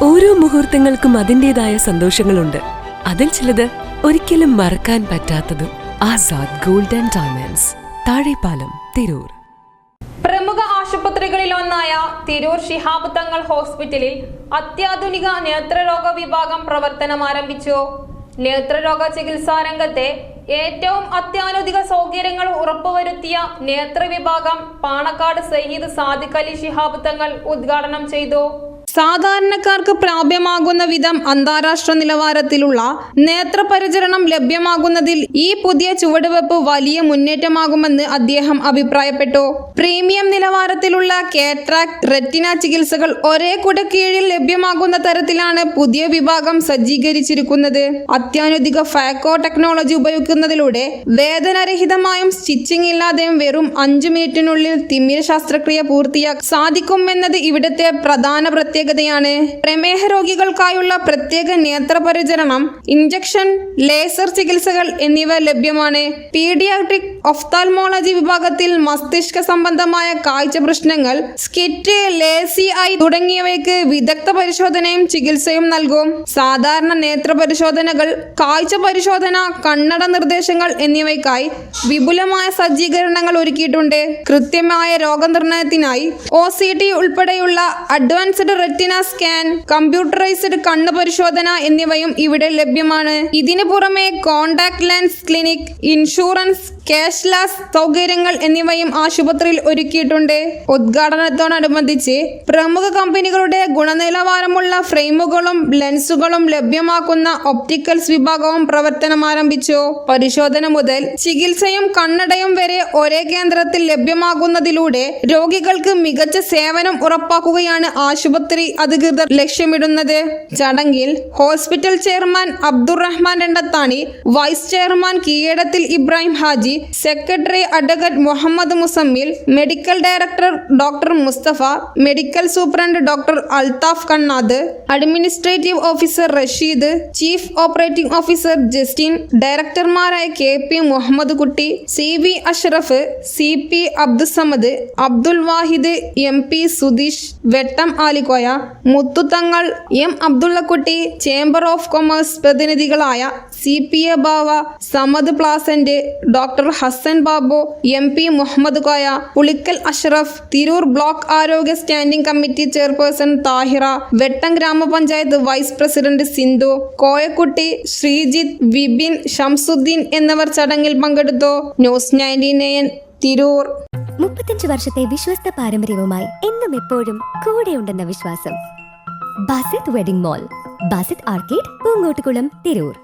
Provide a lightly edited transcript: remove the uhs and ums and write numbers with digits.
ഓരോ മുഹൂർത്തങ്ങൾക്കും അതിൻ്റെതായ സന്തോഷങ്ങളുണ്ട്. അതിൽ ചിലത് ഒരിക്കലും മറക്കാൻ പറ്റാത്തതും. Azad gold and diamonds, Thazhepalam, Tirur. പ്രമുഖ ആശുപത്രികളിലൊന്നായ തിരൂർ ശിഹാബ് തങ്ങൾ ഹോസ്പിറ്റലിൽ അത്യാധുനിക നേത്രരോഗ വിഭാഗം പ്രവർത്തനം ആരംഭിച്ചു. നേത്രരോഗ ചികിത്സാ രംഗത്തെ ഏറ്റവും അത്യാധുനിക സൗകര്യങ്ങൾ ഉറപ്പുവരുത്തിയ നേത്രവിഭാഗം പാണക്കാട് സയ്യിദ് സാദിഖ് അലി ശിഹാബ് തങ്ങൾ ഉദ്ഘാടനം ചെയ്തു. സാധാരണക്കാർക്ക് പ്രാപ്യമാകുന്ന വിധം അന്താരാഷ്ട്ര നിലവാരത്തിലുള്ള നേത്രപരിചരണം ലഭ്യമാകുന്നതിൽ ഈ പുതിയ ചുവടുവെപ്പ് വലിയ മുന്നേറ്റമാകുമെന്ന് അദ്ദേഹം അഭിപ്രായപ്പെട്ടു. പ്രീമിയം നിലവാരത്തിലുള്ള കാറ്ററാക്ട്, റെറ്റിന ചികിത്സകൾ ഒരേ കുടക്കീഴിൽ ലഭ്യമാകുന്ന തരത്തിലാണ് പുതിയ വിഭാഗം സജ്ജീകരിച്ചിരിക്കുന്നത്. അത്യാധുനിക ഫാക്കോ ടെക്നോളജി ഉപയോഗിക്കുന്നതിലൂടെ വേദനരഹിതമായും സ്റ്റിച്ചിങ് ഇല്ലാതെയും വെറും 5 മിനിറ്റിനുള്ളിൽ തിമിര ശസ്ത്രക്രിയ പൂർത്തിയാക്കാൻ സാധിക്കുമെന്നത് ഇവിടുത്തെ പ്രധാന പ്രത്യേകതയാണ്. പ്രമേഹ രോഗികൾക്കായുള്ള പ്രത്യേക നേത്രപരിചരണം, ഇഞ്ചക്ഷൻ, ലേസർ ചികിത്സകൾ എന്നിവ ലഭ്യമാണ്. പീഡിയാട്രിക് ഒഫ്താൽമോളജി വിഭാഗത്തിൽ മസ്തിഷ്ക സംബന്ധമായ കാഴ്ച പ്രശ്നങ്ങൾ, സ്കിറ്റ്, ലേസി ഐ തുടങ്ങിയവയ്ക്ക് വിദഗ്ധ പരിശോധനയും ചികിത്സയും നൽകും. സാധാരണ നേത്ര പരിശോധനകൾ, കാഴ്ച പരിശോധന, കണ്ണട നിർദ്ദേശങ്ങൾ എന്നിവയ്ക്കായി വിപുലമായ സജ്ജീകരണങ്ങൾ ഒരുക്കിയിട്ടുണ്ട്. കൃത്യമായ രോഗനിർണയത്തിനായി OCT ഉൾപ്പെടെയുള്ള അഡ്വാൻസ്ഡ് റെറ്റിന സ്കാൻ, കമ്പ്യൂട്ടറൈസ്ഡ് കണ്ണ് പരിശോധന എന്നിവയും ഇവിടെ ലഭ്യമാണ്. ഇതിനു പുറമെ contact lens clinic, insurance, cashless സൗകര്യങ്ങൾ എന്നിവയും ആശുപത്രിയിൽ ഒരുക്കിയിട്ടുണ്ട്. ഉദ്ഘാടനത്തോടനുബന്ധിച്ച് പ്രമുഖ കമ്പനികളുടെ ഗുണനിലവാരമുള്ള ഫ്രെയിമുകളും ലെൻസുകളും ലഭ്യമാക്കുന്ന ഒപ്റ്റിക്കൽസ് വിഭാഗവും പ്രവർത്തനം ആരംഭിച്ചു. പരിശോധന മുതൽ ചികിത്സയും കണ്ണടയും വരെ ഒരേ കേന്ദ്രത്തിൽ ലഭ്യമാകുന്നതിലൂടെ രോഗികൾക്ക് മികച്ച സേവനം ഉറപ്പാക്കുകയാണ് ആശുപത്രി അധികൃതർ ലക്ഷ്യമിടുന്നത്. ചടങ്ങിൽ hospital chairman Abdurahman Randathani, vice chairman Keezhadathil Ibrahim Haji, secretary advocate Muhammad Muzammil, medical director doctor Mustafa, medical superintendent doctor Althaf Kannad, administrative officer Rasheed, chief operating officer Justin, ഡയറക്ടർമാരായ KP Muhammad Kutty, CV Ashraf, CP Abdussamad, Abdul Wahid, MP Sudheesh, Vettam Alikoya, Muthuthangal, M Abdullakutty, chamber of commerce പ്രതിനിധികളായ CPA Bava, Samad Pleasant, doctor Hasan Babu, MP Muhammad Koya, Pulikkal Ashraf, Tirur block ആരോഗ്യ standing committee chairperson Thahira, Vettam ഗ്രാമപഞ്ചായത്ത് vice president Sindhu, Koyakutty, Sreejith, Vipin, Shamsuddin എന്നിവർ ചടങ്ങിൽ പങ്കെടുത്തു. News 19 Tirur. 35 വർഷത്തെ വിശ്വസ്ത പാരമ്പര്യവുമായി എന്നും എപ്പോഴും കൂടെയുണ്ടെന്ന വിശ്വാസം. Basith wedding mall, Basith arcade, Poongottukulam, Tirur.